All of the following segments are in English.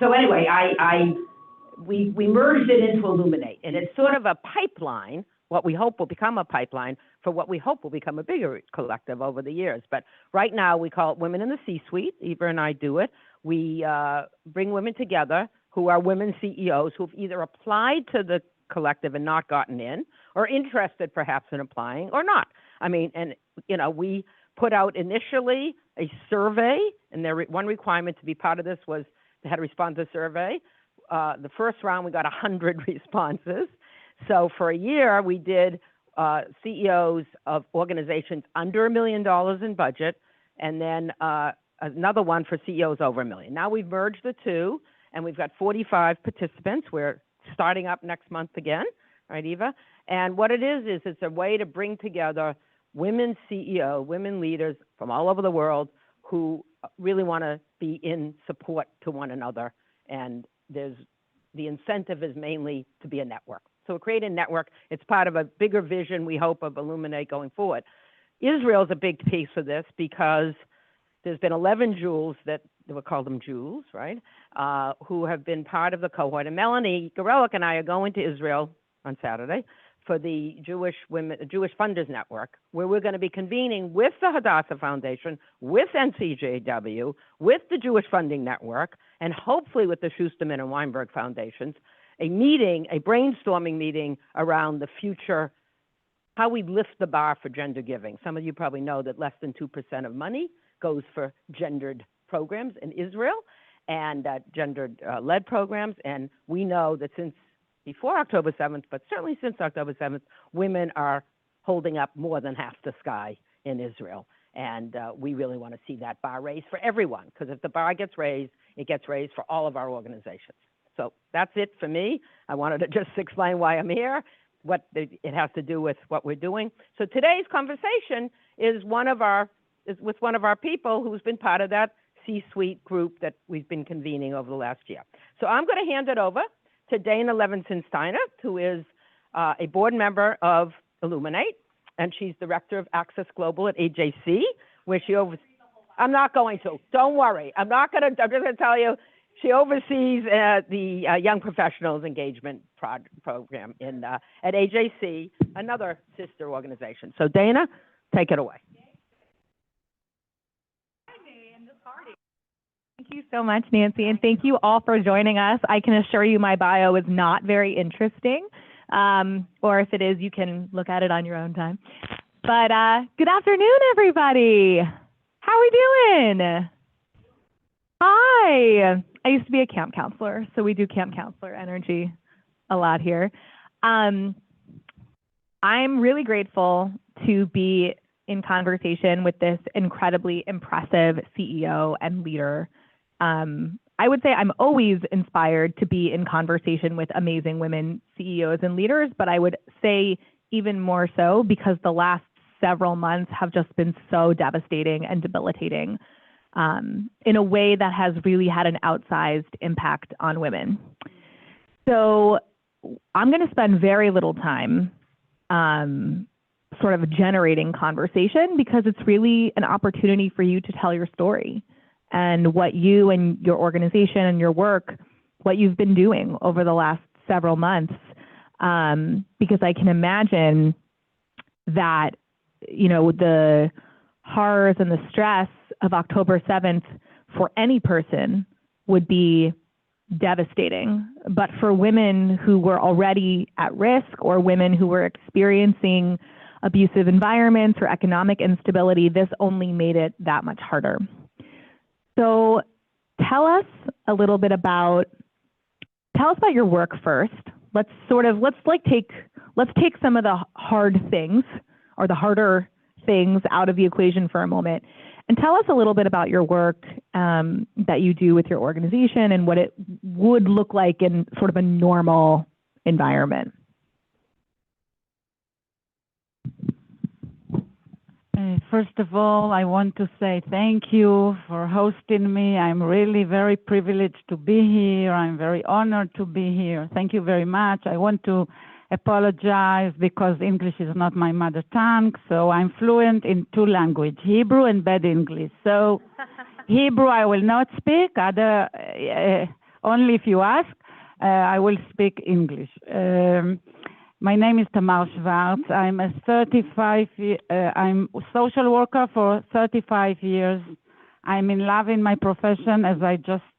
So anyway, we merged it into Elluminate, and it's sort of a pipeline, what we hope will become a pipeline for what we hope will become a bigger collective over the years. But right now we call it Women in the C-Suite. Eva and I do it. We bring women together who are women CEOs who've either applied to the collective and not gotten in, or interested perhaps in applying or not. I mean, and we put out initially a survey, and one requirement to be part of this was they had to respond to the survey. The first round, we got 100 responses. So for a year, we did CEOs of organizations under $1 million in budget, and then another one for CEOs over $1 million. Now we've merged the two, and we've got 45 participants. We're starting up next month again, right, Eva? And what it is it's a way to bring together women CEO, women leaders from all over the world who really want to be in support to one another. And the incentive is mainly to be a network. So create a network. It's part of a bigger vision, we hope, of Elluminate going forward. Israel's a big piece of this because there's been 11 Jews we'll call them Jews, right, who have been part of the cohort. And Melanie Gorelick and I are going to Israel on Saturday for the Jewish Funders Network, where we're going to be convening with the Hadassah Foundation, with NCJW, with the Jewish Funding Network, and hopefully with the Schusterman and Weinberg Foundations, a brainstorming meeting around the future, how we lift the bar for gender giving. Some of you probably know that less than 2% of money goes for gendered programs in Israel and gendered-led programs. And we know that since before October 7th, but certainly since October 7th, women are holding up more than half the sky in Israel. And we really want to see that bar raised for everyone, because if the bar gets raised, it gets raised for all of our organizations. So that's it for me. I wanted to just explain why I'm here, what it has to do with what we're doing. So today's conversation is with one of our people who's been part of that C-suite group that we've been convening over the last year. So I'm going to hand it over to Dana Levinson-Steiner, who is a board member of Elluminate, and she's Director of Access Global at AJC, where she oversees. I'm not going to. Don't worry. I'm just going to tell you, she oversees the Young Professionals Engagement Program at AJC, another sister organization. So Dana, take it away. Thank you so much, Nancy, and thank you all for joining us. I can assure you my bio is not very interesting, or if it is, you can look at it on your own time. But good afternoon, everybody. How are we doing? Hi. I used to be a camp counselor, so we do camp counselor energy a lot here. I'm really grateful to be in conversation with this incredibly impressive CEO and leader. I would say I'm always inspired to be in conversation with amazing women CEOs and leaders, but I would say even more so because the last several months have just been so devastating and debilitating in a way that has really had an outsized impact on women. So I'm going to spend very little time sort of generating conversation because it's really an opportunity for you to tell your story and what you and your organization and your work, what you've been doing over the last several months. Because I can imagine that, the horrors and the stress of October 7th for any person would be devastating. But for women who were already at risk or women who were experiencing abusive environments or economic instability, this only made it that much harder. So tell us about your work first. Let's take some of the hard things or the harder things out of the equation for a moment, and tell us a little bit about your work that you do with your organization and what it would look like in sort of a normal environment. First of all, I want to say thank you for hosting me. I'm really very privileged to be here. I'm very honored to be here. Thank you very much. I want to apologize because English is not my mother tongue, so I'm fluent in two languages, Hebrew and bad English. So Hebrew I will not speak. only if you ask. I will speak English. My name is Tamar Shwartz. I'm a I'm a social worker for 35 years. I'm in love in my profession as I just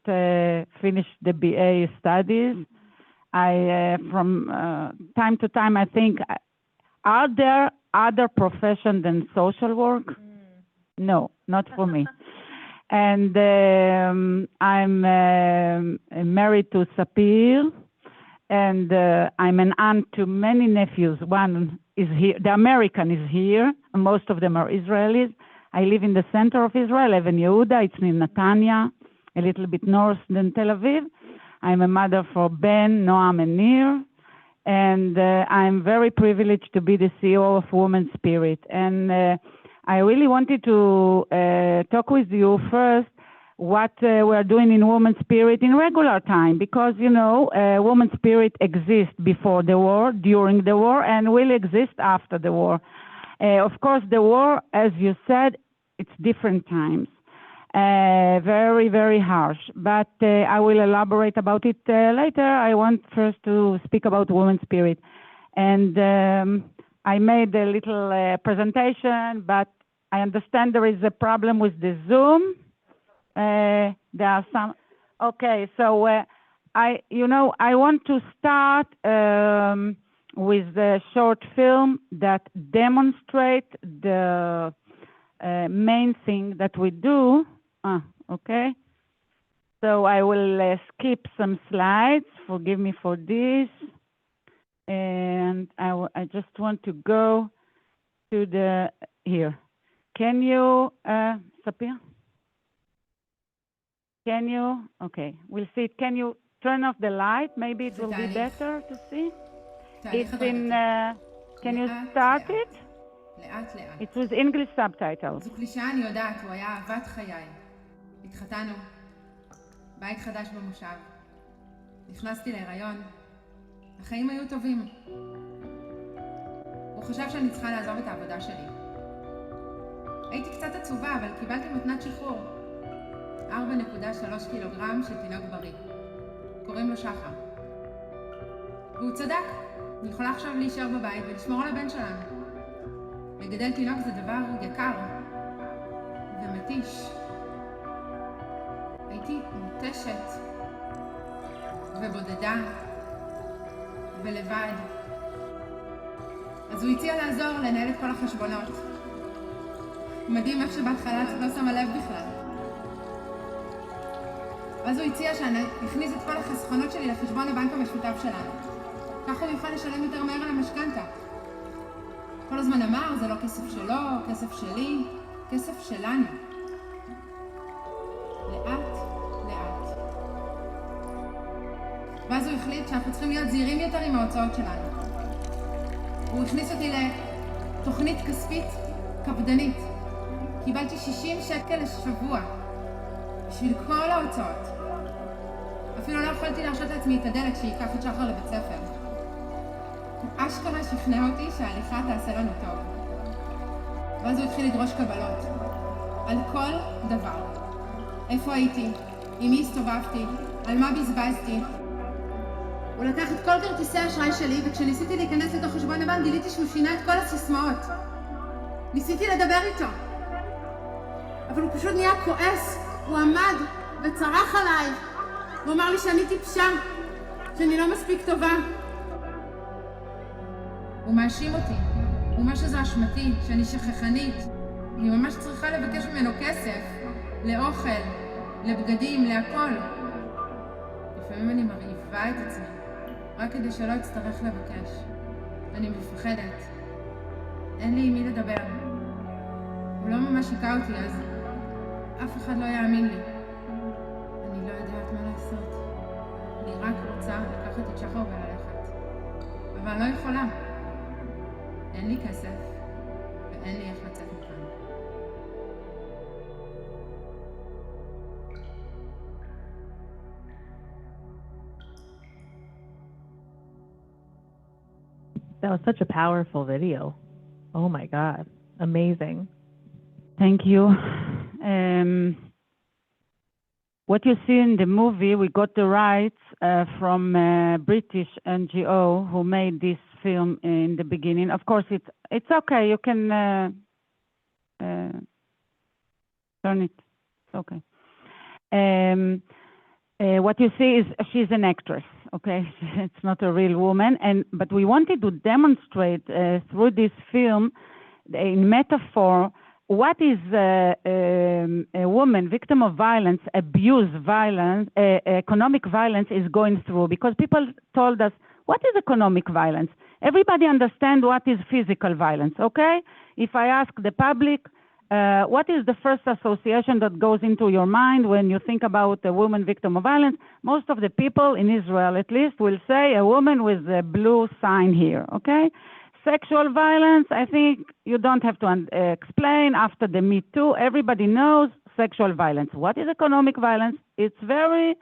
finished the BA studies. From time to time, I think, are there other professions than social work? No, not for me. And I'm married to Sapir, and I'm an aunt to many nephews. One is here, the American is here, and most of them are Israelis. I live in the center of Israel, Even Yehuda. It's in Netanya, a little bit north than Tel Aviv. I'm a mother for Ben, Noam, and Nir. And I'm very privileged to be the CEO of Women's Spirit. And I really wanted to talk with you first what we're doing in Women's Spirit in regular time, because, you know, Women's Spirit exists before the war, during the war, and will exist after the war. Of course, the war, as you said, it's different times. Very, very harsh, but I will elaborate about it later. I want first to speak about Women's Spirit. And I made a little presentation, but I understand there is a problem with the Zoom. There are some, okay, so I want to start with the short film that demonstrate the main thing that we do. Okay. So I will skip some slides. Forgive me for this. And I just want to go to the here. Can you, Sapir? Can you? Okay, we'll see it. Can you turn off the light? Maybe it will be better to see. It's in. Can you start it? It was English subtitles. זו קלישאה, אני יודעת, הוא היה אהבת חיי. התחתנו, בית חדש במושב. נכנסתי להיריון. החיים היו טובים. הוא חשב שאני צריכה לעזוב את העבודה שלי. הייתי קצת עצובה, אבל קיבלתי מתנת שחרור. 4.3 קילוגרם של תינוק בריא. קוראים לו שחר. והוא צדק. אני יכולה עכשיו להישאר בבית ולשמור על הבן שלנו. לגדל תינוק זה דבר יקר ומתיש. הייתי מותשת ובודדה ולבד. אז הוא הציע לעזור לנהל את כל החשבונות. מדהים איך שבהתחלה לא שמה לב בכלל. ואז הוא הציע שאני אכניס את כל החסכונות שלי לחשבון הבנק המשותף שלנו. ככה הוא יוכל לשלם יותר מהר על המשכנתה. כל הזמן אמר, זה לא כסף שלו, כסף שלי, כסף שלנו. לאט, לאט. ואז הוא החליט שאנחנו צריכים להיות זהירים יותר עם ההוצאות שלנו. הוא הכניס אותי לתוכנית כספית קפדנית. קיבלתי 60 שקל לשבוע, בשביל כל ההוצאות. אפילו לא יכולתי להרשות לעצמי את הדלק שייקח את שחר לבית ספר. אשכרה שכנע אותי שההליכה תעשה לנו טוב. ואז הוא התחיל לדרוש קבלות. על כל דבר. איפה הייתי? עם מי הסתובבתי? על מה בזבזתי? הוא לקח את כל כרטיסי האשראי שלי, וכשניסיתי להיכנס לתוך חשבון הבנק גיליתי שהוא שינה את כל הסיסמאות. ניסיתי לדבר איתו. אבל הוא פשוט נהיה כועס. הוא עמד וצרח עליי. הוא אמר לי שאני טיפשה, שאני לא מספיק טובה. הוא מאשים אותי, הוא אומר שזו אשמתי, שאני שכחנית. אני ממש צריכה לבקש ממנו כסף, לאוכל, לבגדים, להכל. לפעמים אני מרעיבה את עצמי, רק כדי שלא אצטרך לבקש. אני מפחדת. אין לי עם מי לדבר. הוא לא ממש שיקה אותי, אז אף אחד לא יאמין לי. אני לא יודעת מה לעשות. אני רק רוצה לקחת את שחר וללכת. אבל אני לא יכולה. אין לי כסף, ואין לי איך לצאת מכאן. That was such a powerful video. Oh my God. Amazing. Thank you. What you see in the movie, we got the rights from a British NGO who made this film in the beginning. Of course, it's okay. You can turn it. It's okay. What you see is she's an actress. Okay, it's not a real woman, but we wanted to demonstrate through this film, in metaphor, what is a woman, victim of violence, abuse, violence, economic violence is going through. Because people told us, what is economic violence? Everybody understands what is physical violence, okay? If I ask the public, what is the first association that goes into your mind when you think about a woman victim of violence? Most of the people in Israel, at least, will say a woman with a blue sign here, okay? Sexual violence, I think you don't have to explain. After the Me Too, everybody knows sexual violence. What is economic violence? It's very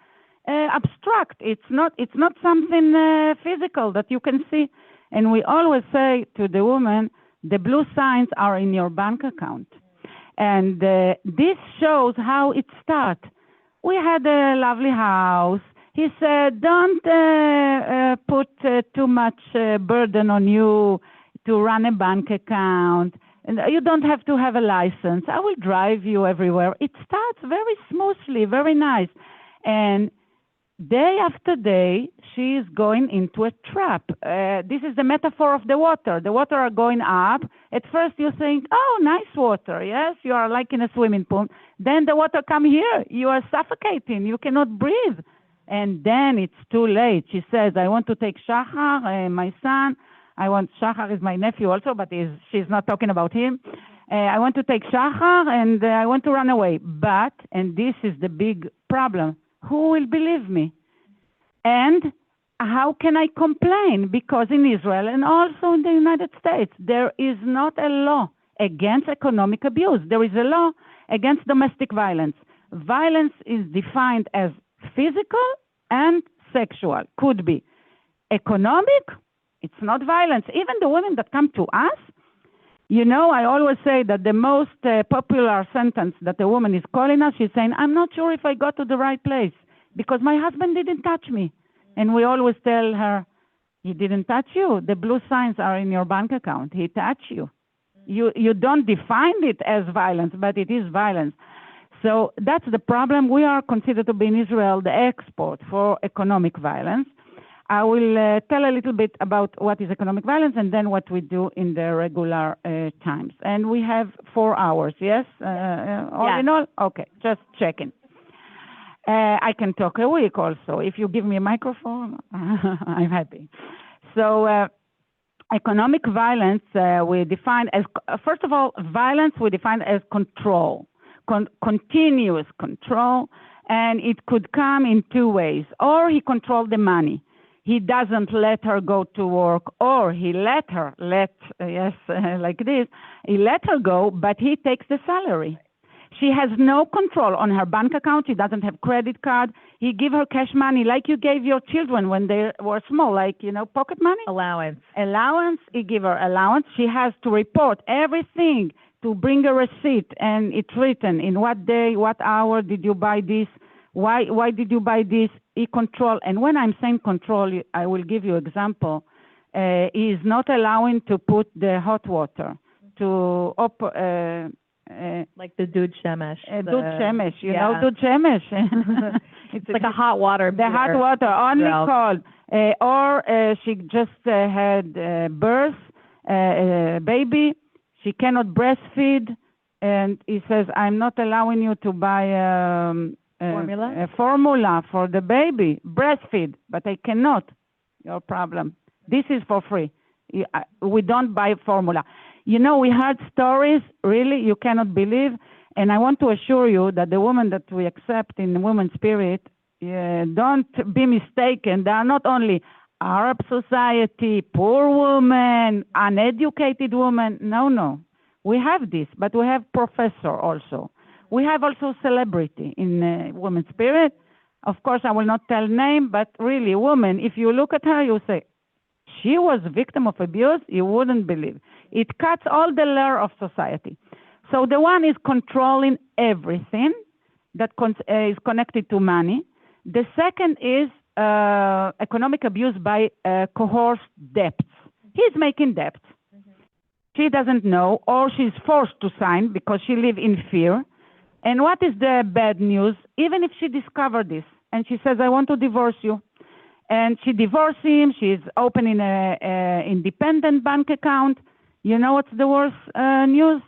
abstract. It's not something physical that you can see. And we always say to the woman, the blue signs are in your bank account. And this shows how it starts. We had a lovely house. He said, don't put too much burden on you to run a bank account. And you don't have to have a license. I will drive you everywhere. It starts very smoothly, very nice. And day after day, she is going into a trap. This is the metaphor of the water. The water are going up. At first you think, oh, nice water. Yes, you are like in a swimming pool. Then the water come here. You are suffocating. You cannot breathe. And then it's too late. She says, I want to take Shachar, my son. Shachar is my nephew also, but she's not talking about him. I want to take Shachar and I want to run away. But, and this is the big problem, who will believe me? And how can I complain? Because in Israel and also in the United States, there is not a law against economic abuse. There is a law against domestic violence. Violence is defined as physical and sexual, could be. Economic, it's not violence. Even the women that come to us, you know, I always say that the most popular sentence that a woman is calling us, she's saying, I'm not sure if I got to the right place because my husband didn't touch me. And we always tell her, he didn't touch you. The blue signs are in your bank account. He touched you. You don't define it as violence, but it is violence. So that's the problem. We are considered to be in Israel the export for economic violence. I will tell a little bit about what is economic violence and then what we do in the regular times. And we have 4 hours, yes? All in all? Okay, just checking. I can talk a week also. If you give me a microphone, I'm happy. So economic violence we define as, first of all, violence we define as control. Continuous control, and it could come in 2 ways. Or he controlled the money. He doesn't let her go to work, or he let her, like this, he let her go, but he takes the salary. She has no control on her bank account. She doesn't have credit card. He give her cash money like you gave your children when they were small, like, you know, pocket money. Allowance. He give her allowance. She has to report everything, to bring a receipt, and it's written in what day, what hour did you buy this, why did you buy this. He control. And when I'm saying control, I will give you example. He is not allowing to put the hot water to like the Dud Shemesh. Dud Shemesh, you know, Dud Shemesh. It's like a hot water. The hot water, only cold. Or she just had birth, baby. She cannot breastfeed. And he says, I'm not allowing you to buy a formula for the baby, breastfeed, but I cannot. Your problem. This is for free. We don't buy formula. You know, we heard stories, really, you cannot believe. And I want to assure you that the women that we accept in the women's spirit, don't be mistaken. They are not only Arab society, poor women, uneducated women. No. We have this, but we have professor also. We have also celebrity in women's spirit. Of course, I will not tell name, but really, woman, if you look at her, you say, she was a victim of abuse, you wouldn't believe. It cuts all the layer of society. So the one is controlling everything. that is connected to money. The second is economic abuse by coerced debts. He's making debts. She doesn't know, or she's forced to sign because she lives in fear. And what is the bad news? Even if she discovered this and she says, I want to divorce you, and she divorced him, she's opening an independent bank account, you know what's the worst news?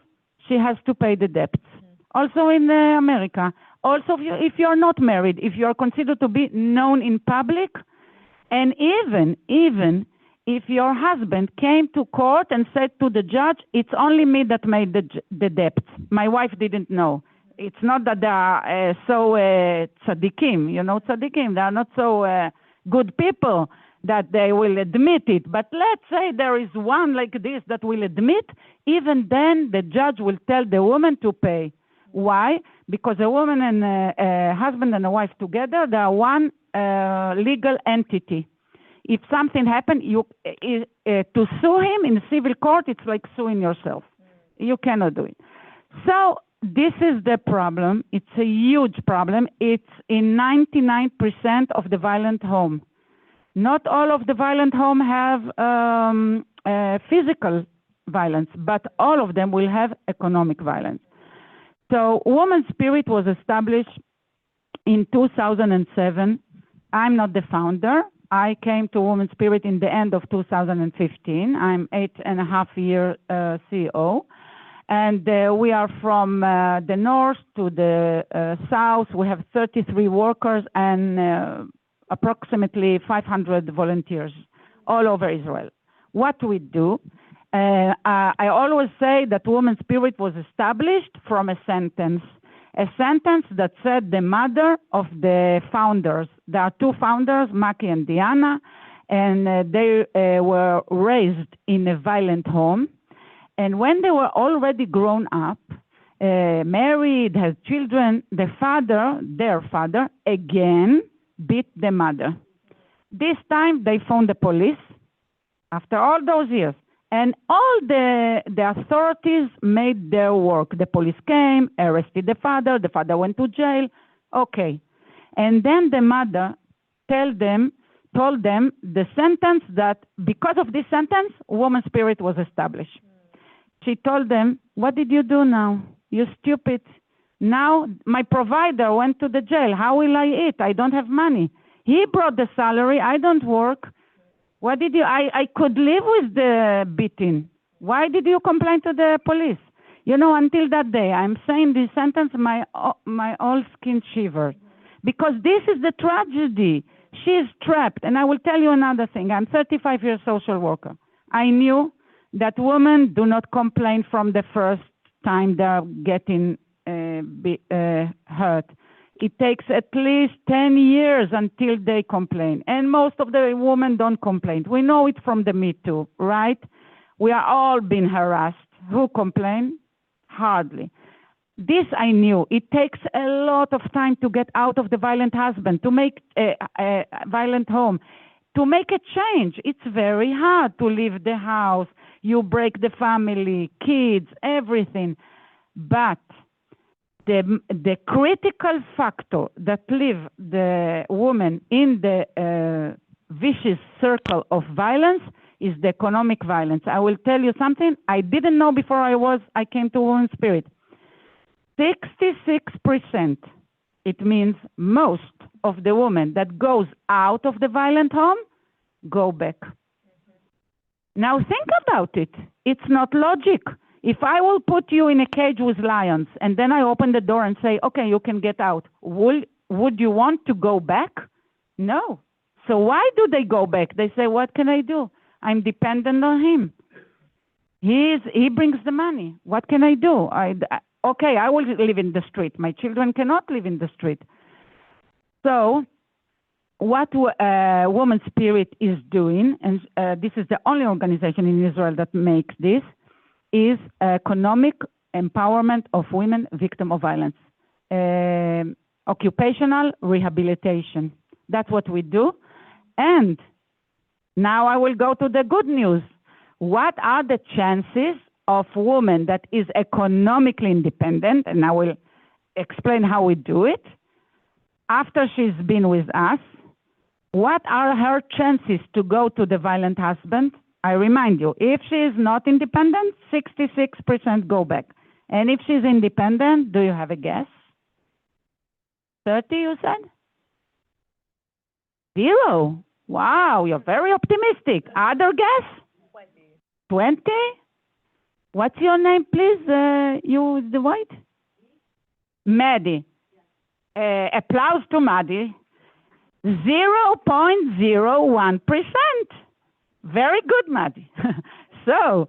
She has to pay the debts. Also in America. Also, if you're not married, if you're considered to be known in public, and even if your husband came to court and said to the judge, it's only me that made the debts. My wife didn't know. It's not that they are so tzaddikim, you know, tzaddikim. They are not so good people that they will admit it. But let's say there is one like this that will admit, even then the judge will tell the woman to pay. Why? Because a woman and a husband and a wife together, they are one legal entity. If something happened, to sue him in civil court, it's like suing yourself. You cannot do it. So this is the problem. It's a huge problem. It's in 99% of the violent home. Not all of the violent home have physical violence, but all of them will have economic violence. So Women's Spirit was established in 2007. I'm not the founder. I came to Women's Spirit in the end of 2015. I'm 8.5-year CEO. And we are from the north to the south. We have 33 workers and approximately 500 volunteers all over Israel. What we do, I always say that Women's Spirit was established from a sentence that said the mother of the founders. There are two founders, Maki and Diana, and they were raised in a violent home. And when they were already grown up, married, had children, their father, again beat the mother. This time they phoned the police after all those years. And all the authorities made their work. The police came, arrested the father went to jail. Okay. And then the mother told them the sentence that because of this sentence, Women's Spirit was established. She told them, what did you do now? You stupid. Now my provider went to the jail. How will I eat? I don't have money. He brought the salary. I don't work. What did you, I could live with the beating. Why did you complain to the police? You know, until that day, I'm saying this sentence, my whole skin shivered. Because this is the tragedy. She is trapped. And I will tell you another thing. I'm 35 years social worker. I knew that women do not complain from the first time they're getting hurt. It takes at least 10 years until they complain. And most of the women don't complain. We know it from the Me Too, right? We are all being harassed. Who complain? Hardly. This I knew. It takes a lot of time to get out of the violent husband, to make a violent home, to make a change. It's very hard to leave the house. You break the family, kids, everything. But the critical factor that leaves the woman in the vicious circle of violence is the economic violence. I will tell you something I didn't know before I came to Women's Spirit. 66%, it means most of the women that goes out of the violent home go back. Now think about it. It's not logic. If I will put you in a cage with lions and then I open the door and say, okay, you can get out, would you want to go back? No. So why do they go back? They say, what can I do? I'm dependent on him. He brings the money. What can I do? Okay, I will live in the street. My children cannot live in the street. So what Women's Spirit is doing, and this is the only organization in Israel that makes this, is economic empowerment of women victims of violence. Occupational rehabilitation. That's what we do. And now I will go to the good news. What are the chances of woman that is economically independent? And I will explain how we do it. After she's been with us, what are her chances to go to the violent husband? I remind you, if she is not independent, 66% go back. And if she's independent, do you have a guess? 30, you said? 0. Wow, you're very optimistic. Other guess? 20. What's your name, please? You with the white? Maddie. Applause to Maddie. 0.01%. Very good, Maddie. So,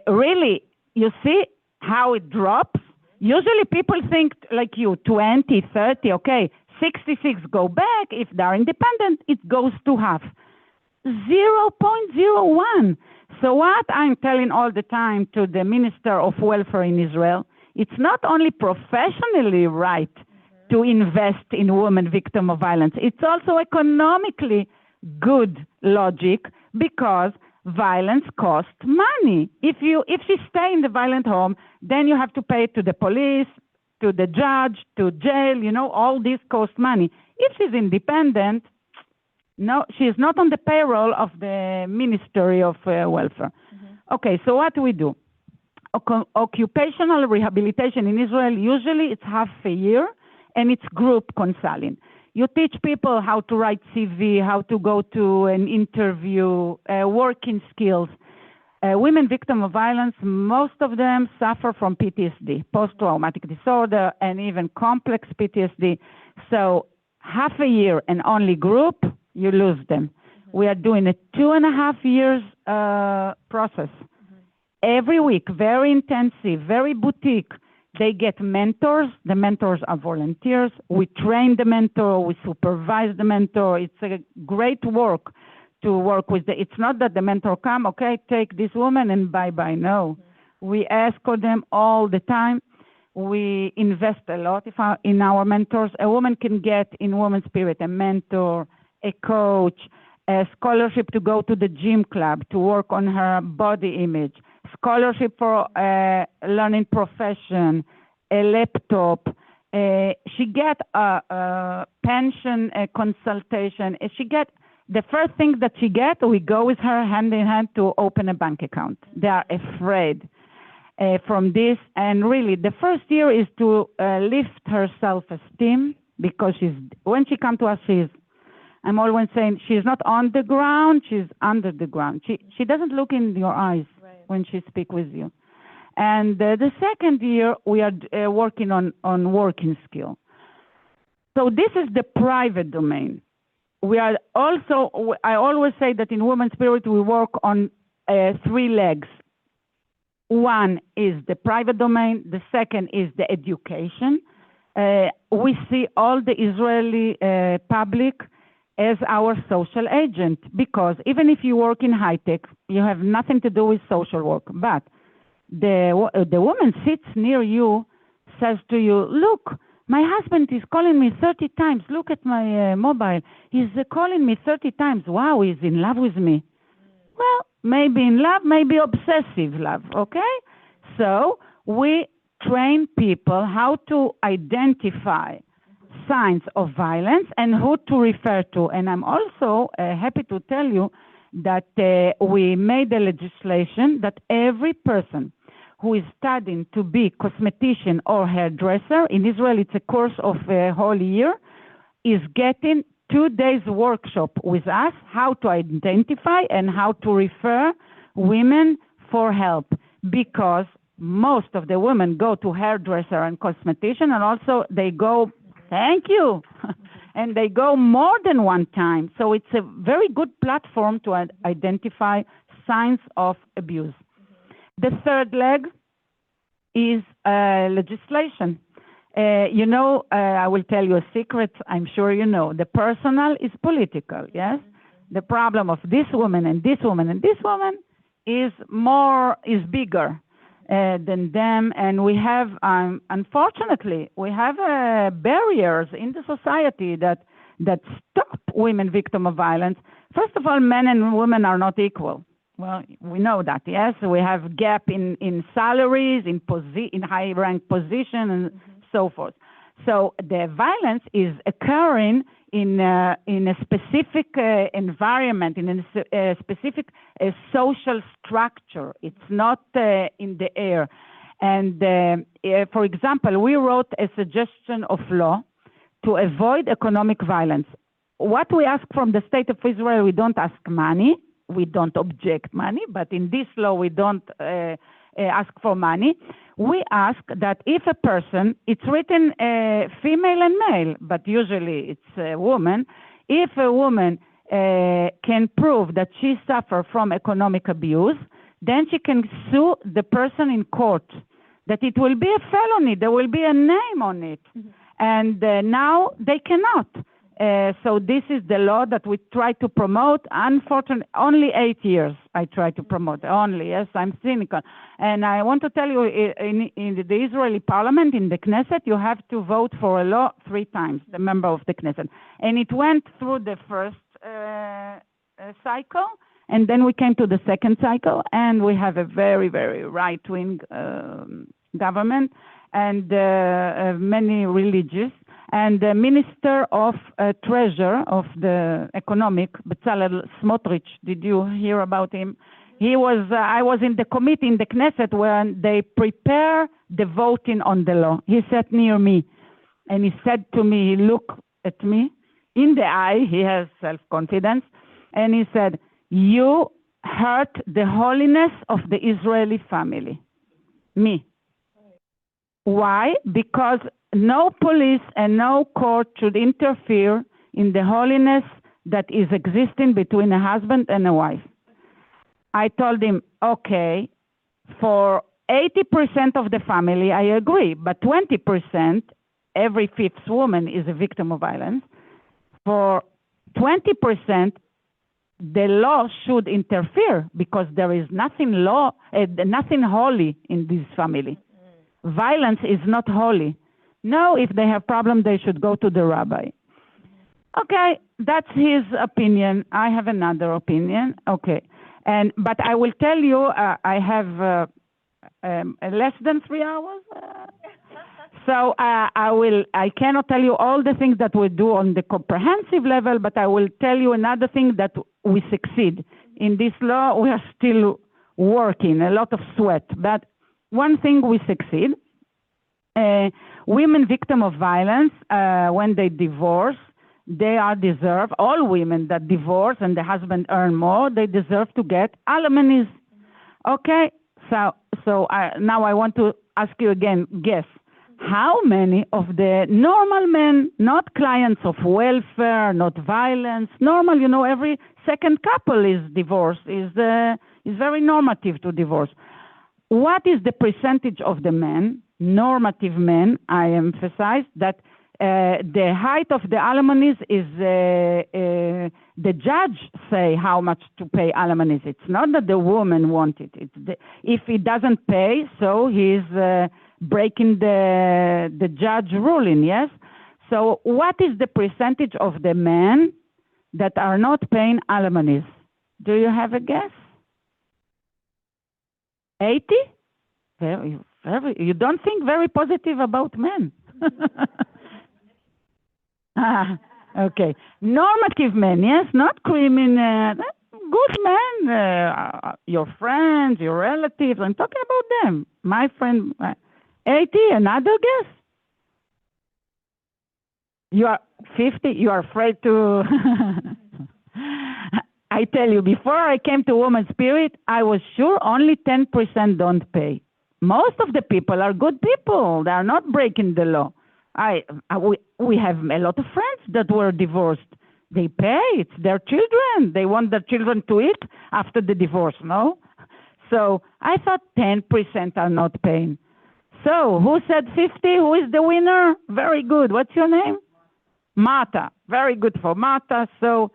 really, you see how it drops? Usually people think like you, 20, 30, okay, 66 go back. If they're independent, it goes to half. 0.01. So what I'm telling all the time to the Minister of Welfare in Israel, it's not only professionally right to invest in women victims of violence, it's also economically good logic because violence costs money. If you stay in the violent home, then you have to pay to the police, to the judge, to jail, all this costs money. If she's independent, no, she is not on the payroll of the Ministry of Welfare. Okay, so what do we do? Occupational rehabilitation in Israel, usually it's half a year, and it's group counseling. You teach people how to write CV, how to go to an interview, working skills. Women victims of violence, most of them suffer from PTSD, post-traumatic disorder, and even complex PTSD. So half a year and only group, you lose them. We are doing a 2.5 years process. Every week, very intensive, very boutique. They get mentors. The mentors are volunteers. We train the mentor. We supervise the mentor. It's a great work to work with. It's not that the mentor come, okay, take this woman and bye-bye. No. We ask them all the time. We invest a lot in our mentors. A woman can get in Women's Spirit a mentor, a coach, a scholarship to go to the gym club, to work on her body image, scholarship for learning profession, a laptop. She get a pension consultation. She get the first thing that she get. We go with her hand in hand to open a bank account. They are afraid from this, and really, the first year is to lift her self-esteem because when she come to us, I'm always saying she's not on the ground, she's under the ground. She doesn't look in your eyes when she speaks with you. And the second year, we are working on working skill. So this is the private domain. We are also, I always say that in Women's Spirit, we work on 3 legs. One is the private domain. The second is the education. We see all the Israeli public as our social agent, because even if you work in high tech, you have nothing to do with social work. But the woman sits near you, says to you, look, my husband is calling me 30 times. Look at my mobile. He's calling me 30 times. Wow, he's in love with me. Well, maybe in love, maybe obsessive love, okay? So we train people how to identify signs of violence and who to refer to. And I'm also happy to tell you that we made a legislation that every person who is studying to be cosmetician or hairdresser, in Israel it's a course of a whole year, is getting 2 days workshop with us, how to identify and how to refer women for help, because most of the women go to hairdresser and cosmetician, and also they go, thank you, and they go more than one time. So it's a very good platform to identify signs of abuse. The third leg is legislation. I will tell you a secret, I'm sure you know. The personal is political, yes? The problem of this woman and this woman and this woman is bigger than them. And we have, unfortunately, we have barriers in the society that stop women victims of violence. First of all, men and women are not equal. Well, we know that, yes? We have gap in salaries, in high rank position, and so so forth. So the violence is occurring in a specific environment, in a specific social structure. It's not in the air. And for example, we wrote a suggestion of law to avoid economic violence. What we ask from the state of Israel, we don't ask money, we don't object money, but in this law we don't ask for money. We ask that if a person, it's written female and male, but usually it's a woman, if a woman can prove that she suffered from economic abuse, then she can sue the person in court, that it will be a felony, there will be a name on it. Mm-hmm. And now they cannot. So this is the law that we try to promote. Unfortunately, only 8 years I try to promote, only, yes, I'm cynical. And I want to tell you, in the Israeli parliament, in the Knesset, you have to vote for a law 3 times, the member of the Knesset. And it went through the first cycle, and then we came to the second cycle, and we have a very, very right-wing government, and many religious. And the Minister of Treasure of the Economic, Bezalel Smotrich, did you hear about him? He was, I was in the committee in the Knesset when they prepare the voting on the law. He sat near me and he said to me, he looked at me in the eye, he has self-confidence, and he said, "You hurt the holiness of the Israeli family." Me. Why? Because no police and no court should interfere in the holiness that is existing between a husband and a wife. I told him, okay, for 80% of the family, I agree, but 20%, every 5th woman is a victim of violence. For 20%, the law should interfere because there is nothing holy in this family. Violence is not holy. No, if they have problem, they should go to the rabbi. Okay, that's his opinion. I have another opinion. Okay, but I will tell you, I have less than 3 hours. So I cannot tell you all the things that we do on the comprehensive level, but I will tell you another thing that we succeed. In this law, we are still working, a lot of sweat, but one thing we succeed. Women victims of violence, when they divorce, they are deserve, all women that divorce and the husband earn more, they deserve to get alimony. Okay, so now I want to ask you again, guess, how many of the normal men, not clients of welfare, not violence, normal, you know, every second couple is divorced, is very normative to divorce. What is the percentage of the men, normative men, I emphasize, that the height of the alimonies is the judge say how much to pay alimonies. It's not that the woman wants it. If he doesn't pay, so he's breaking the judge ruling, yes? So what is the percentage of the men that are not paying alimonies? Do you have a guess? 80? Very, you don't think very positive about men. Okay. Normative men, yes, not criminal, good men, your friends, your relatives, I'm talking about them. My friend, 80, another guess? You are 50, you are afraid to... I tell you, before I came to Woman Spirit, I was sure only 10% don't pay. Most of the people are good people. They are not breaking the law. We have a lot of friends that were divorced. They pay. It's their children. They want their children to eat after the divorce, no? So I thought 10% are not paying. So who said 50? Who is the winner? Very good. What's your name? Marta. Very good for Marta. So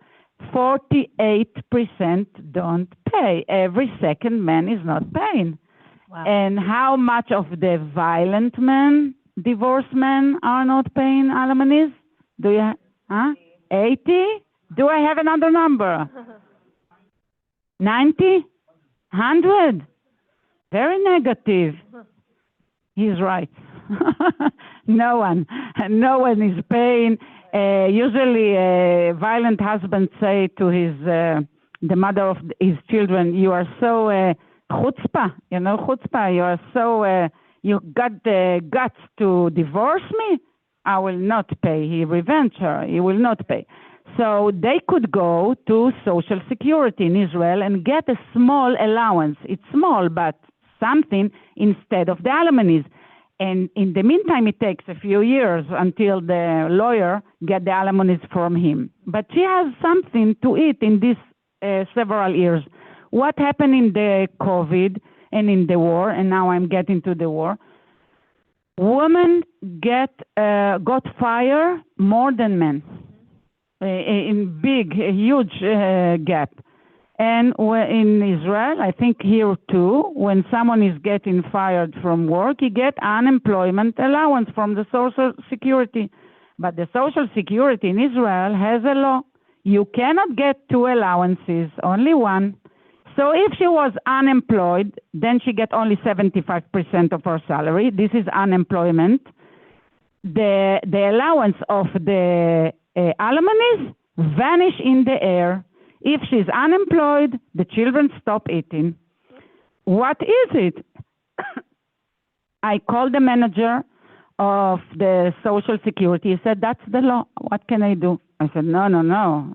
48% don't pay. Every second man is not paying. Wow. And how much of the violent men, divorced men, are not paying alimonies? Do you 80? Do I have another number? 90? 100? Very negative. He's right. No one. No one is paying. Usually, violent husbands say to the mother of his children, "You are so chutzpah, chutzpah. You are so, you got the guts to divorce me? I will not pay." He revenge her. He will not pay. So they could go to Social Security in Israel and get a small allowance. It's small, but something instead of the alimonies. And in the meantime, it takes a few years until the lawyer get the alimonies from him. But she has something to eat in these several years. What happened in the COVID and in the war, and now I'm getting to the war, women got fired more than men. In a huge gap. And in Israel, I think here too, when someone is getting fired from work, he get unemployment allowance from the Social Security. But the Social Security in Israel has a law. You cannot get two allowances, only one. So if she was unemployed, then she get only 75% of her salary. This is unemployment. The allowance of the alimonies vanish in the air. If she's unemployed, the children stop eating. What is it? I called the manager of the Social Security. He said, "That's the law. What can I do?" I said, no,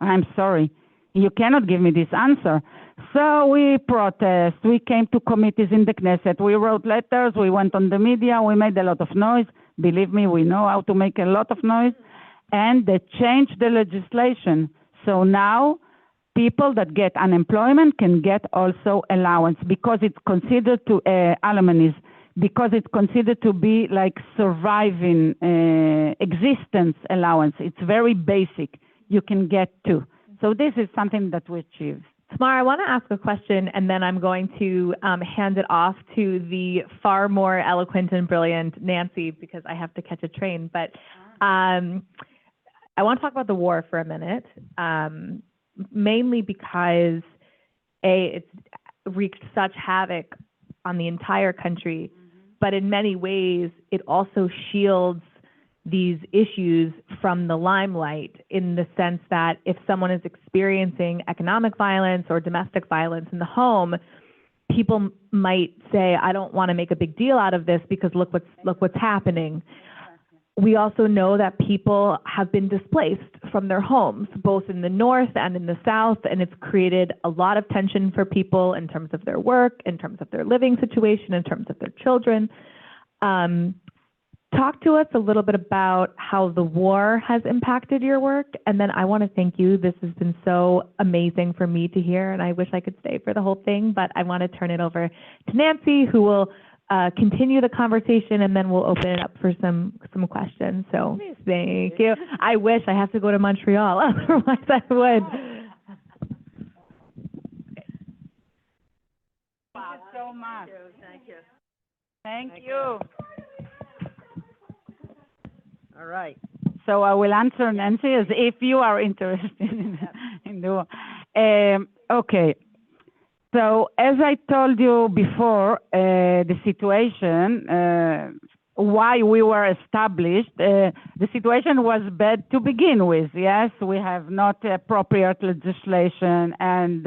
I'm sorry. You cannot give me this answer. So we protest. We came to committees in the Knesset. We wrote letters. We went on the media. We made a lot of noise. Believe me, we know how to make a lot of noise. And they changed the legislation. So now people that get unemployment can get also allowance because it's considered to alimonies, because it's considered to be like surviving existence allowance. It's very basic. You can get two. So this is something that we achieve. Tamar, I want to ask a question, and then I'm going to hand it off to the far more eloquent and brilliant Nancy because I have to catch a train. But I want to talk about the war for a minute, mainly because, it's wreaked such havoc on the entire country, but in many ways, it also shields these issues from the limelight in the sense that if someone is experiencing economic violence or domestic violence in the home, people might say, I don't want to make a big deal out of this because look what's happening. We also know that people have been displaced from their homes, both in the north and in the south, and it's created a lot of tension for people in terms of their work, in terms of their living situation, in terms of their children. Talk to us a little bit about how the war has impacted your work, and then I want to thank you. This has been so amazing for me to hear, and I wish I could stay for the whole thing, but I want to turn it over to Nancy, who will continue the conversation, and then we'll open it up for some questions. So thank you. I wish I have to go to Montreal, otherwise I would. Thank you so much. Thank you. Thank you. All right. So I will answer Nancy as if you are interested in the war. Okay. So as I told you before, the situation, why we were established, the situation was bad to begin with. Yes, we have not appropriate legislation, and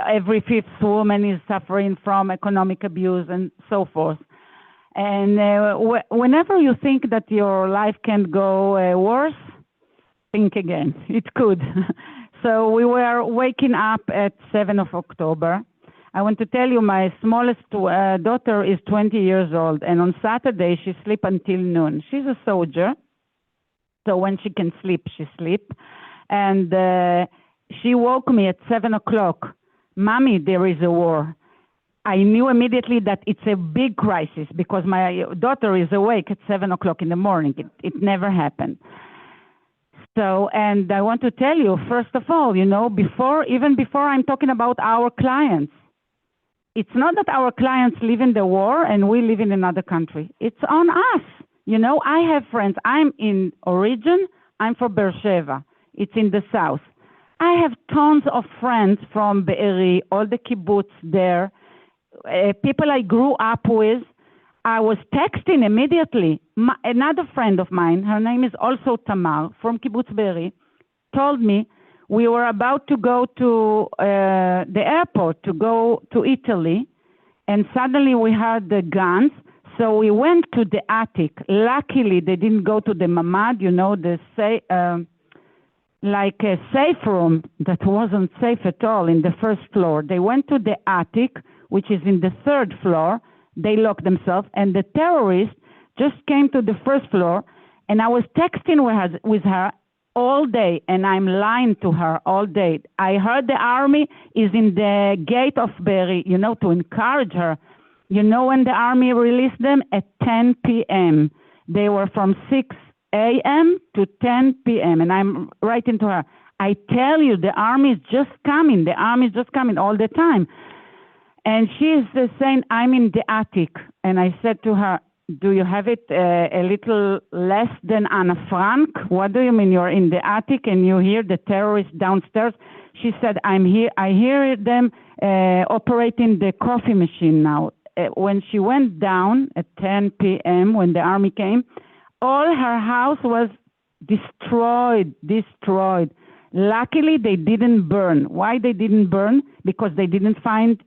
every fifth woman is suffering from economic abuse and so forth. And whenever you think that your life can go worse, think again. It could. So we were waking up at 7th of October. I want to tell you, my smallest daughter is 20 years old, and on Saturday she sleeps until noon. She's a soldier, so when she can sleep, she sleeps. And she woke me at 7 o'clock. Mommy, there is a war. I knew immediately that it's a big crisis because my daughter is awake at 7 o'clock in the morning. It never happened. So, and I want to tell you, first of all, even before I'm talking about our clients, it's not that our clients live in the war and we live in another country. It's on us. I have friends. I'm in origin. I'm from Be'er Sheva. It's in the south. I have tons of friends from Be'eri, all the kibbutz there. People I grew up with. I was texting immediately. Another friend of mine, her name is also Tamar, from Kibbutz Be'eri, told me we were about to go to the airport to go to Italy, and suddenly we heard the guns, so we went to the attic. Luckily, they didn't go to the mamad, like a safe room that wasn't safe at all in the first floor. They went to the attic, which is in the third floor. They locked themselves, and the terrorists just came to the first floor, and I was texting with her all day, and I'm lying to her all day. I heard the army is in the gate of Be'eri, to encourage her. When the army released them? At 10 p.m. They were from 6 a.m. to 10 p.m. And I'm writing to her, I tell you, the army is just coming. The army is just coming all the time. And she is saying, I'm in the attic. And I said to her, do you have it a little less than Anna Frank? What do you mean you're in the attic and you hear the terrorists downstairs? She said, I'm here. I hear them operating the coffee machine now. When she went down at 10 p.m., when the army came, all her house was destroyed. Luckily, they didn't burn. Why they didn't burn? Because they didn't find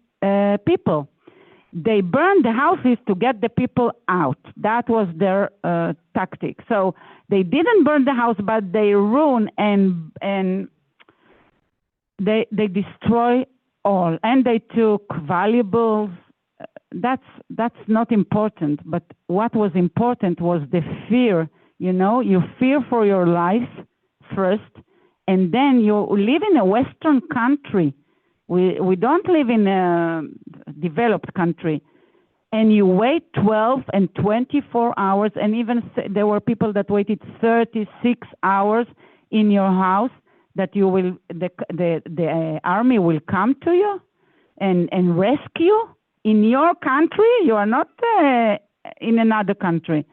people. They burned the houses to get the people out. That was their tactic. So they didn't burn the house, but they ruined and they destroy all. And they took valuables. That's not important. But what was important was the fear. You fear for your life first, and then you live in a Western country. We don't live in a developed country. And you wait 12 and 24 hours, and even there were people that waited 36 hours in your house that you will the army will come to you and rescue in your country. You are not in another country.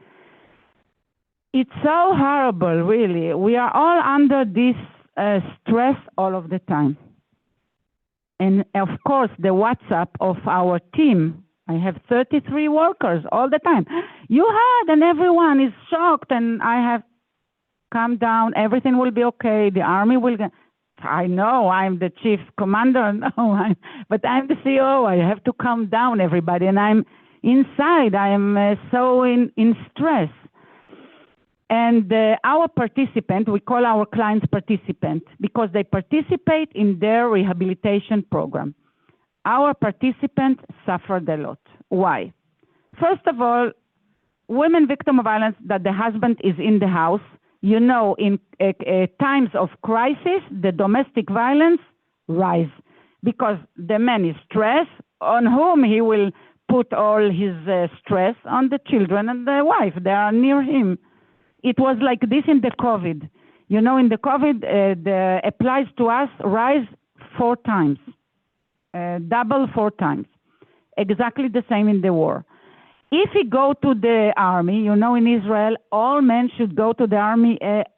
It's so horrible, really. We are all under this stress all of the time. And of course, the WhatsApp of our team, I have 33 workers all the time. You heard, and everyone is shocked, and I have calm down. Everything will be okay. The army will get. I know I'm the chief commander, but I'm the CEO. I have to calm down everybody, and I'm inside. I'm so in stress. And our participant, we call our clients participant because they participate in their rehabilitation program. Our participants suffered a lot. Why? First of all, women victims of violence that the husband is in the house, in times of crisis, the domestic violence rise because the man is stressed. On whom he will put all his stress? On the children and the wife. They are near him. It was like this in the COVID. In the COVID, the applies to us rise 4 times, double 4 times. Exactly the same in the war. If you go to the army, in Israel, all men should go to the army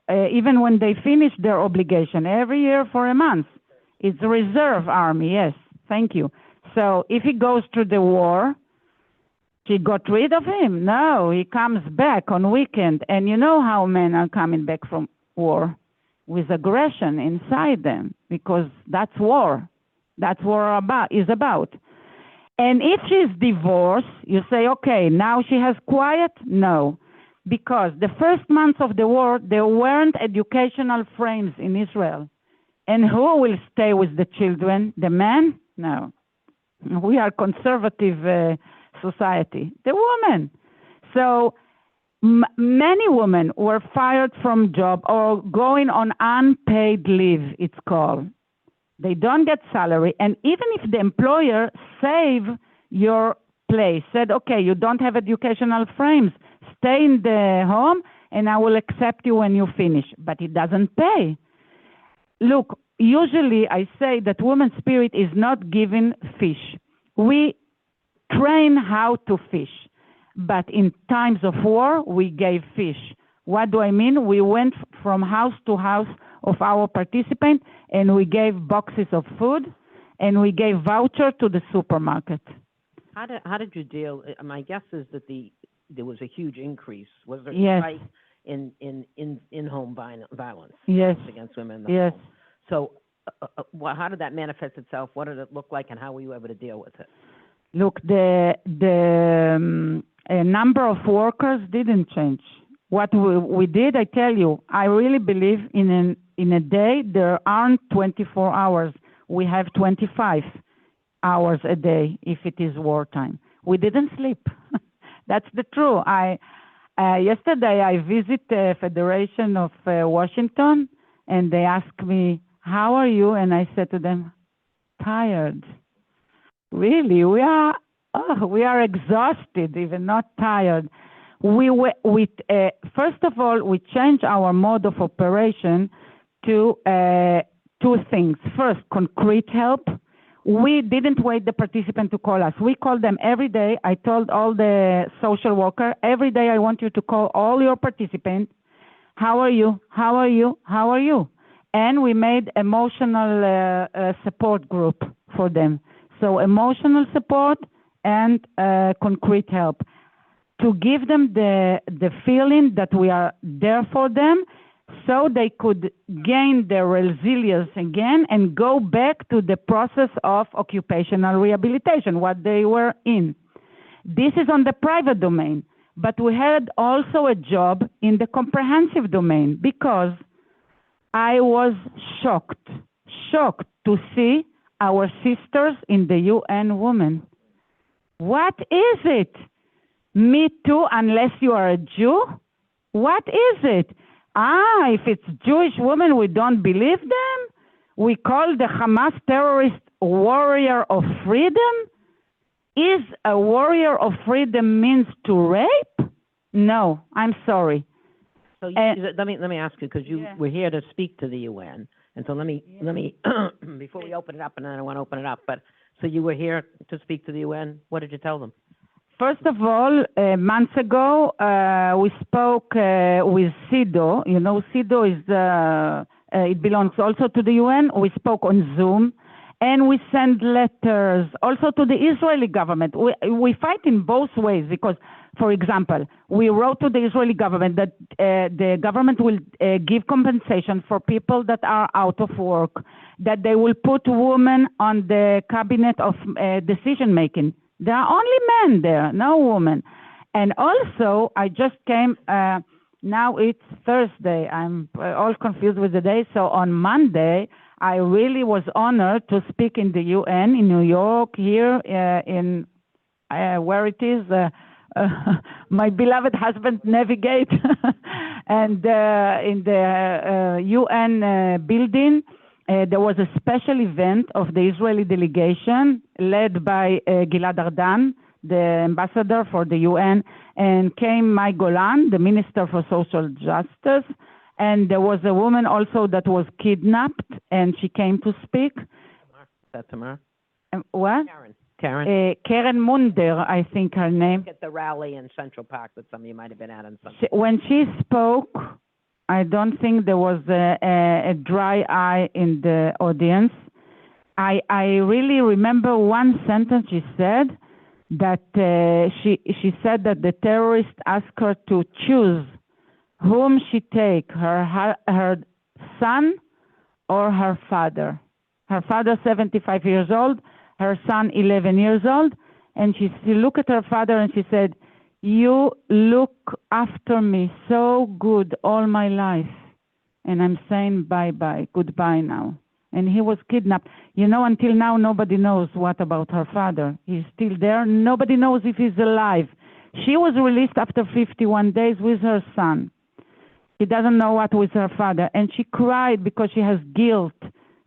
even when they finish their obligation, every year for a month. It's a reserve army, yes, thank you. So if he goes to the war, she got rid of him? No, he comes back on weekend. And you know how men are coming back from war? With aggression inside them, because that's war. That's war is about. And if she's divorced, you say, okay, now she has quiet? No, because the first months of the war, there weren't educational frames in Israel. And who will stay with the children? The men? No. We are conservative society, the woman. So many women were fired from job or going on unpaid leave, it's called. They don't get salary. And even if the employer save your place, said, okay, you don't have educational frames, stay in the home and I will accept you when you finish. But it doesn't pay. Look, usually I say that women's spirit is not given fish. We train how to fish, but in times of war, we gave fish. What do I mean? We went from house to house of our participants, and we gave boxes of food, and we gave voucher to the supermarket. How did you deal? My guess is that there was a huge increase. Was there Yes. a spike in home violence Yes. against women in the Yes. home? So, how did that manifest itself? What did it look like, and how were you able to deal with it? Look, the number of workers didn't change. What we did, I tell you, I really believe in a day there aren't 24 hours. We have 25 hours a day if it is wartime. We didn't sleep. That's the truth. Yesterday I visit the Federation of Washington, and they asked me, "How are you?" And I said to them, "Tired." Really, we are exhausted, even not tired. First of all, we changed our mode of operation to two things. First, concrete help. We didn't wait the participant to call us. We called them every day. I told all the social worker, every day I want you to call all your participants. How are you? How are you? How are you? And we made emotional support group for them. So emotional support and concrete help to give them the feeling that we are there for them, so they could gain their resilience again and go back to the process of occupational rehabilitation, what they were in. This is on the private domain, but we had also a job in the comprehensive domain, because I was shocked to see our sisters in the UN Women. What is it? Me too, unless you are a Jew? What is it? If it's Jewish women, we don't believe them? We call the Hamas terrorist warrior of freedom? Is a warrior of freedom means to rape? No, I'm sorry. So let me ask you, because you were here to speak to the UN, and so let me before we open it up, and then I want to open it up. But so you were here to speak to the UN. What did you tell them? First of all, months ago, we spoke with CIDO. You know, CIDO is it belongs also to the UN. We spoke on Zoom, and we send letters also to the Israeli government. We fight in both ways, because, for example, we wrote to the Israeli government that the government will give compensation for people that are out of work, that they will put women on the cabinet of decision making. There are only men there, no women. And also, I just came, now it's Thursday, I'm all confused with the day, so on Monday, I really was honored to speak in the UN in New York, here in, where it is, my beloved husband navigate, and in the UN building. There was a special event of the Israeli delegation led by Gilad Ardan, the ambassador for the UN, and came Mai Golan, the Minister for Social Justice, and there was a woman also that was kidnapped, and she came to speak. Is that Tamar? What? Karen. Karen Munder, I think her name. At the rally in Central Park that some of you might have been at. When she spoke, I don't think there was a dry eye in the audience. I really remember one sentence she said, that she said that the terrorist asked her to choose whom she take, her son or her father. Her father 75 years old, her son 11 years old, and she looked at her father and she said, "You look after me so good all my life, and I'm saying bye-bye, goodbye now." And he was kidnapped. You know, until now, nobody knows what about her father. He's still there. Nobody knows if he's alive. She was released after 51 days with her son. She doesn't know what with her father. And she cried because she has guilt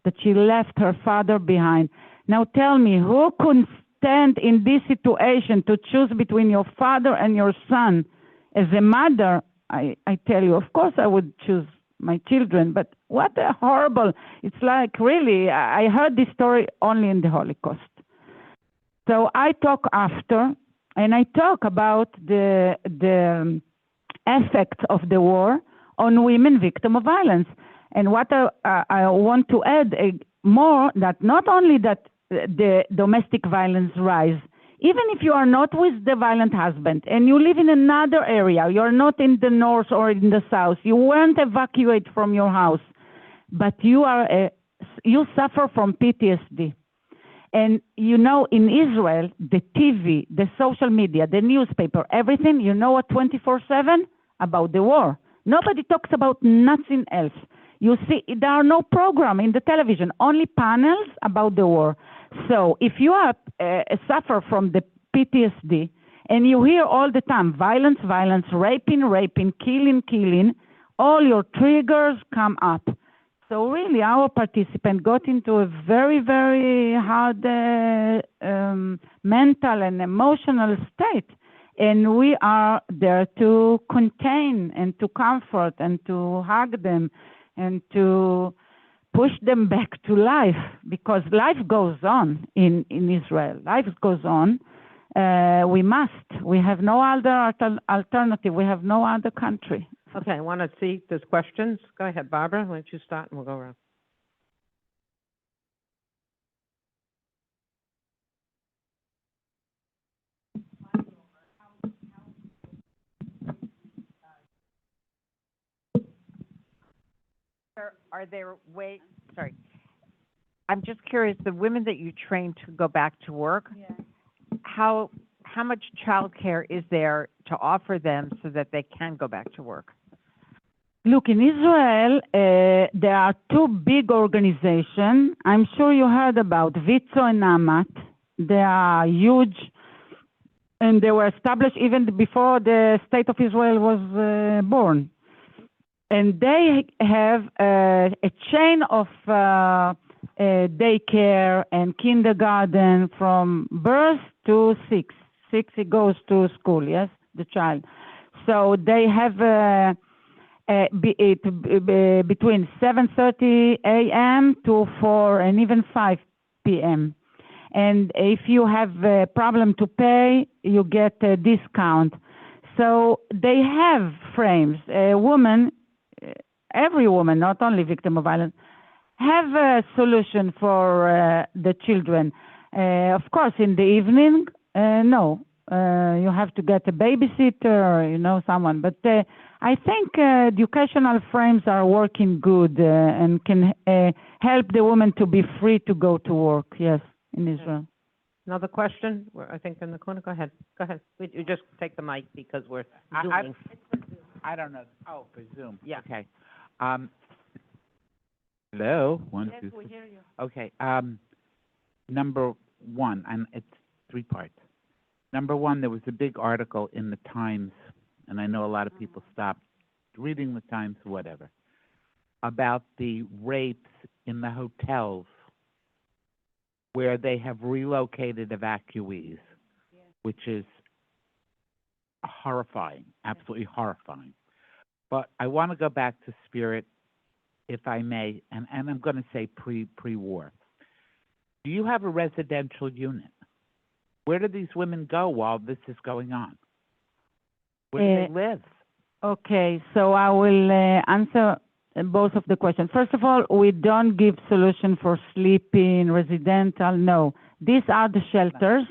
that she left her father behind. Now tell me, who could stand in this situation to choose between your father and your son? As a mother, I tell you, of course I would choose my children, but what a horrible, it's like really, I heard this story only in the Holocaust. So I talk after, and I talk about the effect of the war on women victims of violence. And what I want to add more, that not only that the domestic violence rise, even if you are not with the violent husband and you live in another area, you're not in the north or in the south, you weren't evacuated from your house, but you suffer from PTSD. And you know, in Israel, the TV, the social media, the newspaper, everything, you know what, 24/7? About the war. Nobody talks about nothing else. You see, there are no program in the television, only panels about the war. So if you are suffer from the PTSD and you hear all the time violence, violence, raping, killing, all your triggers come up. So really, our participant got into a very, very hard mental and emotional state. And we are there to contain and to comfort and to hug them and to push them back to life, because life goes on in Israel. Life goes on. We have no other alternative. We have no other country. Okay, I want to see if there's questions. Go ahead, Barbara. Why don't you start and we'll go around. Are there ways, sorry, I'm just curious, the women that you train to go back to work, how much childcare is there to offer them so that they can go back to work? Look, in Israel, there are two big organizations. I'm sure you heard about Vitzo and Naamat. They are huge, and they were established even before the State of Israel was born. And they have a chain of daycare and kindergarten from birth to 6. 6, it goes to school, yes, the child. So they have between 7:30 a.m. to 4 and even 5 p.m. And if you have a problem to pay, you get a discount. So they have frames. A woman, every woman, not only victim of violence, have a solution for the children. Of course, in the evening, no. You have to get a babysitter, someone. But I think educational frames are working good and can help the woman to be free to go to work, yes, in Israel. Another question? I think in the corner. Go ahead. Go ahead. You just take the mic because we're Zooming. I don't know. Oh, for Zoom. Yeah. Okay. Hello. One, Yes, two, we three. hear you. Okay. Number one, and it's 3 parts. Number one, there was a big article in the Times, and I know a lot of people stopped reading the Times, whatever, about the rapes in the hotels where they have relocated evacuees, which is horrifying, absolutely horrifying. But I want to go back to Spirit, if I may, and I'm going to say pre-war. Do you have a residential unit? Where do these women go while this is going on? Where do they live? Okay, so I will answer both of the questions. First of all, we don't give solution for sleeping, residential, no. These are the shelters.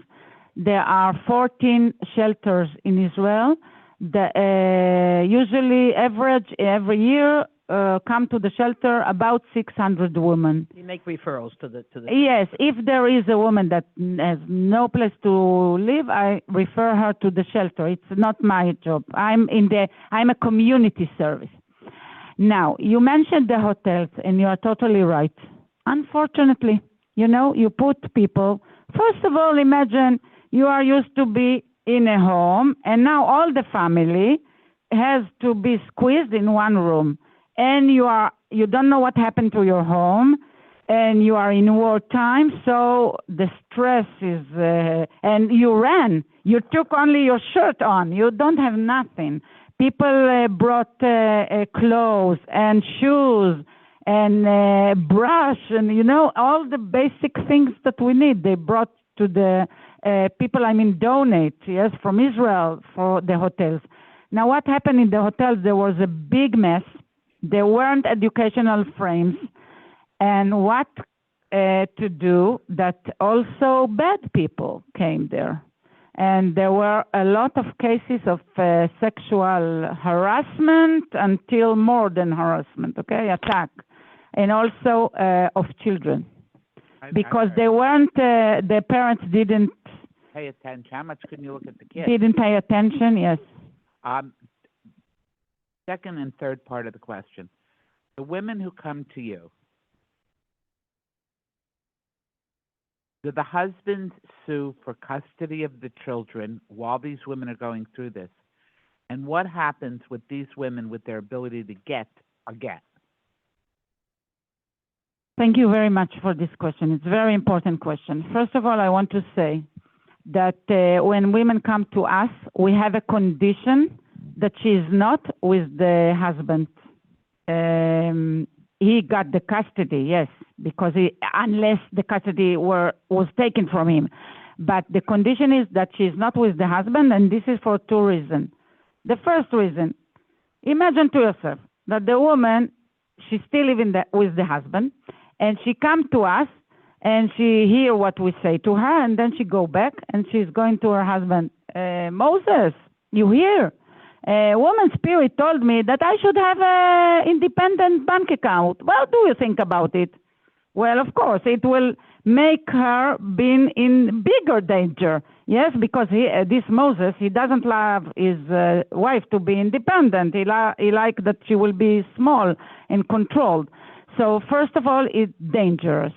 There are 14 shelters in Israel. Usually average every year come to the shelter about 600 women. You make referrals to the. Yes, if there is a woman that has no place to live, I refer her to the shelter. It's not my job. I'm a community service. Now, you mentioned the hotels, and you are totally right. Unfortunately, you put people. First of all, imagine you are used to be in a home, and now all the family has to be squeezed in one room. And you don't know what happened to your home, and you are in wartime, so the stress is, and you ran. You took only your shirt on. You don't have nothing. People brought clothes and shoes and brush and, all the basic things that we need. They brought to the people, donate, yes, from Israel for the hotels. Now, what happened in the hotels, there was a big mess. There weren't educational frames, and what to do that also bad people came there. And there were a lot of cases of sexual harassment until more than harassment, okay, attack, and also of children. Because they weren't, the parents didn't pay attention. How much can you look at the kids? Didn't pay attention, yes. Second and third part of the question. The women who come to you, do the husbands sue for custody of the children while these women are going through this? And what happens with these women with their ability to get a get? Thank you very much for this question. It's a very important question. First of all, I want to say that when women come to us, we have a condition that she is not with the husband. He got the custody, yes, because unless the custody was taken from him. But the condition is that she is not with the husband, and this is for two reasons. The first reason, imagine to yourself that the woman, she's still living with the husband, and she come to us, and she hear what we say to her, and then she go back, and she's going to her husband, Moses, you hear? A woman's spirit told me that I should have an independent bank account. What do you think about it? Well, of course, it will make her be in bigger danger. Yes, because this Moses, he doesn't love his wife to be independent. He like that she will be small and controlled. So first of all, it's dangerous.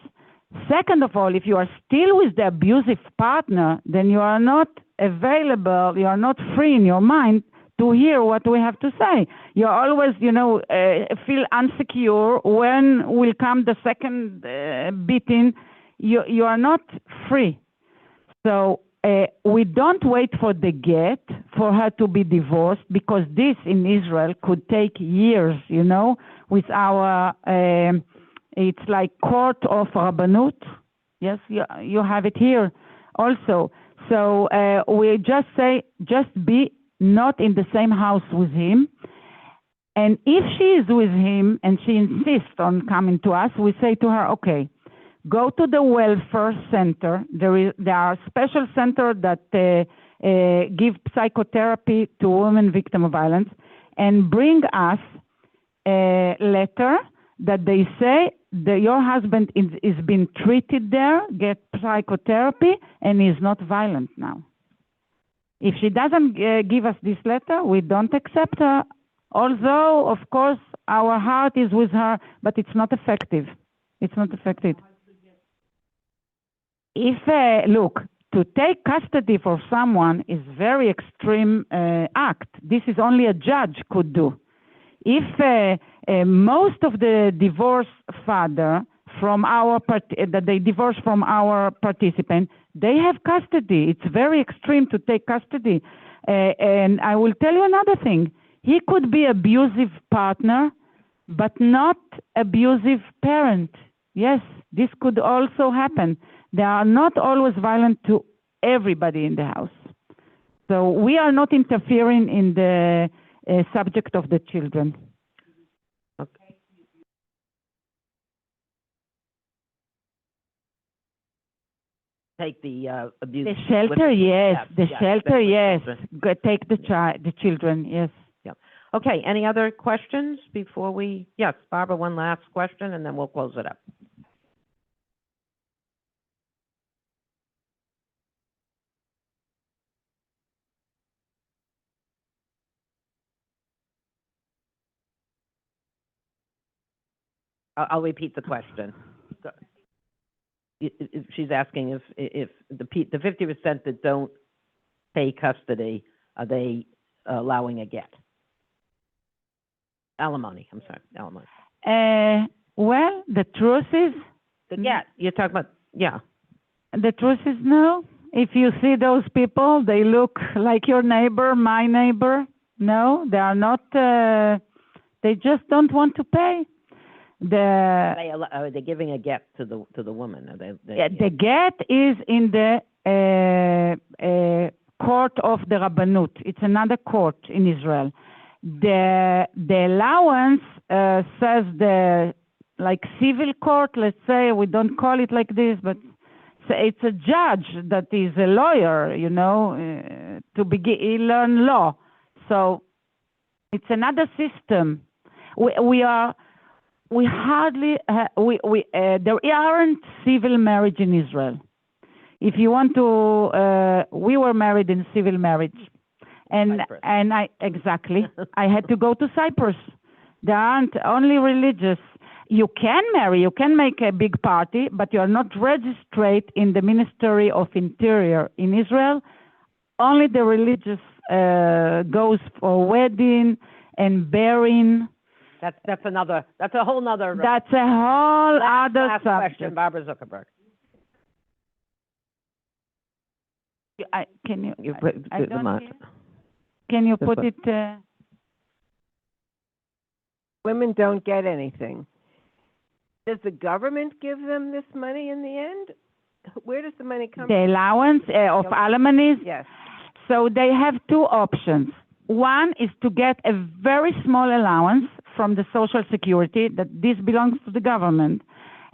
Second of all, if you are still with the abusive partner, then you are not available, you are not free in your mind to hear what we have to say. You always, feel insecure. When will come the second beating? You are not free. So we don't wait for the get for her to be divorced, because this in Israel could take years, with our, it's like court of Rabbanut. Yes, you have it here also. So we just say, just be not in the same house with him. And if she is with him and she insists on coming to us, we say to her, okay, go to the welfare center. There are special centers that give psychotherapy to women victims of violence, and bring us a letter that they say that your husband is being treated there, get psychotherapy, and is not violent now. If she doesn't give us this letter, we don't accept her. Although, of course, our heart is with her, but it's not effective. It's not effective. If, look, to take custody for someone is very extreme act. This is only a judge could do. If most of the divorce father from our that they divorce from our participant, they have custody. It's very extreme to take custody. And I will tell you another thing. He could be abusive partner, but not abusive parent. Yes, this could also happen. They are not always violent to everybody in the house. So we are not interfering in the subject of the children. Okay. Take the abuse. The shelter, yes. The shelter, yes. Take the children, yes. Yeah. Okay. Any other questions before we? Yes, Barbara. One last question, and then we'll close it up. I'll repeat the question. She's asking if the 50% that don't pay custody, are they allowing a get? Alimony, I'm sorry, alimony. Well, the truth is... The get, you're talking about, yeah. The truth is no. If you see those people, they look like your neighbor, my neighbor. No, they are not, they just don't want to pay. Are they giving a get to the woman? The get is in the court of the Rabbanut. It's another court in Israel. The allowance says the civil court. Let's say we don't call it like this, but it's a judge that is a lawyer, you know, he learned law. So it's another system. We hardly, there aren't civil marriage in Israel. If you want to, we were married in civil marriage. And I had to go to Cyprus. There aren't only religious. You can marry, you can make a big party, but you are not registered in the Ministry of Interior in Israel. Only the religious goes for wedding and burying. That's a whole other. That's a whole other last subject. question, Barbara Zuckerberg. Can you? You I put don't them hear. Can you put it? Women don't get anything. Does the government give them this money in the end? Where does the money come The from? allowance of alimonies? Yes. So they have two options. One is to get a very small allowance from the Social Security, that this belongs to the government,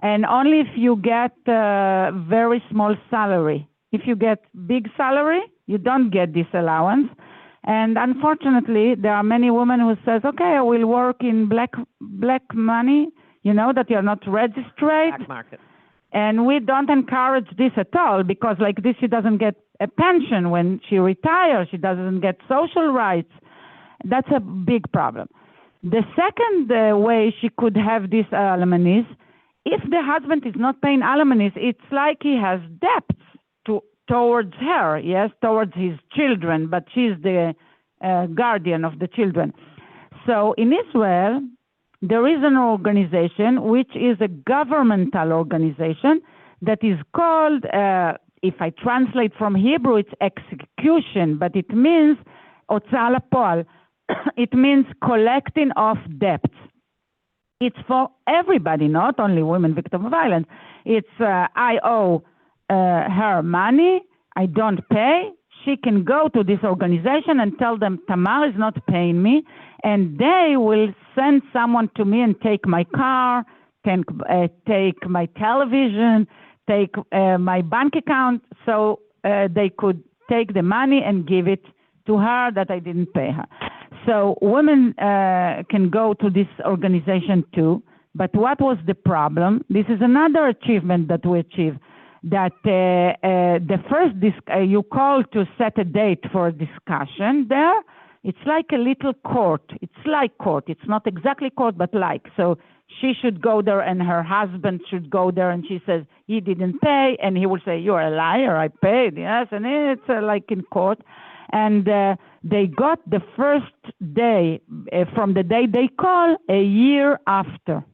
and only if you get a very small salary. If you get big salary, you don't get this allowance. And unfortunately, there are many women who says, okay, I will work in black money, you know, that you're not registered. Black market. And we don't encourage this at all, because like this, she doesn't get a pension when she retires. She doesn't get social rights. That's a big problem. The second way she could have this alimonies, if the husband is not paying alimonies, it's like he has debts towards her, yes, towards his children, but she's the guardian of the children. So in Israel, there is an organization which is a governmental organization that is called, if I translate from Hebrew, it's execution, but it means הוצאה לפועל. It means collecting of debts. It's for everybody, not only women victims of violence. It's I owe her money, I don't pay. She can go to this organization and tell them, Tamar is not paying me, and they will send someone to me and take my car, take my television, take my bank account, so they could take the money and give it to her that I didn't pay her. So women can go to this organization too, but what was the problem? This is another achievement that we achieved, that the first you call to set a date for a discussion there. It's like a little court. It's like court. It's not exactly court, but like. So she should go there and her husband should go there, and she says, he didn't pay, and he will say, you're a liar, I paid, yes, and it's like in court. And they got the first day, from the day they call, a year after.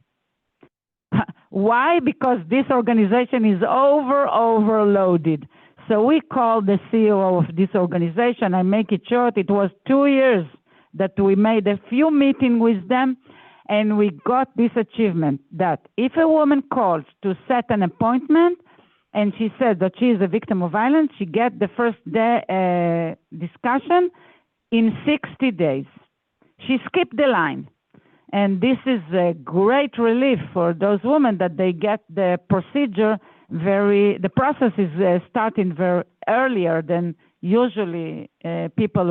Why? Because this organization is overloaded. So we called the CEO of this organization. I make it short. It was 2 years that we made a few meetings with them, and we got this achievement that if a woman calls to set an appointment and she says that she is a victim of violence, she gets the first day discussion in 60 days. She skipped the line. And this is a great relief for those women that they get the procedure the process is starting very earlier than usually people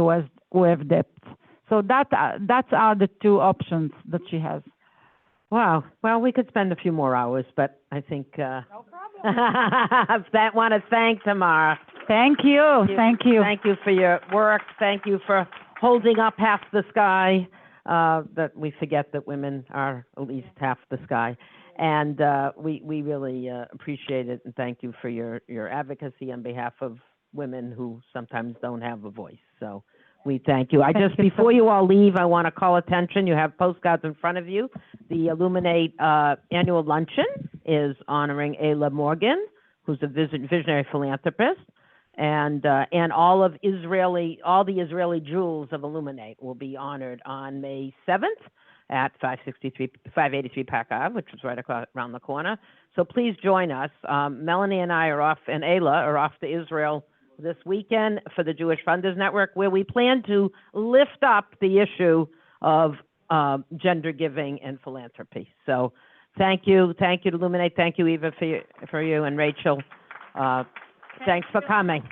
who have debts. So that are the two options that she has. Wow. Well, we could spend a few more hours, but I think no problem. I want to thank Tamar. Thank you. Thank you. Thank you for your work. Thank you for holding up half the sky. That we forget that women are at least half the sky. And we really appreciate it, and thank you for your advocacy on behalf of women who sometimes don't have a voice. So we thank you. Before you all leave, I want to call attention. You have postcards in front of you. The Elluminate annual luncheon is honoring Ayla Morgan, who's a visionary philanthropist. And all the Israeli jewels of Elluminate will be honored on May 7th at 583 Park Ave, which is right around the corner. So please join us. Melanie and I are off, and Ayla are off to Israel this weekend for the Jewish Funders Network, where we plan to lift up the issue of gender giving and philanthropy. So thank you to Elluminate. Thank you, Eva, for you, and Rachel. Thanks for coming.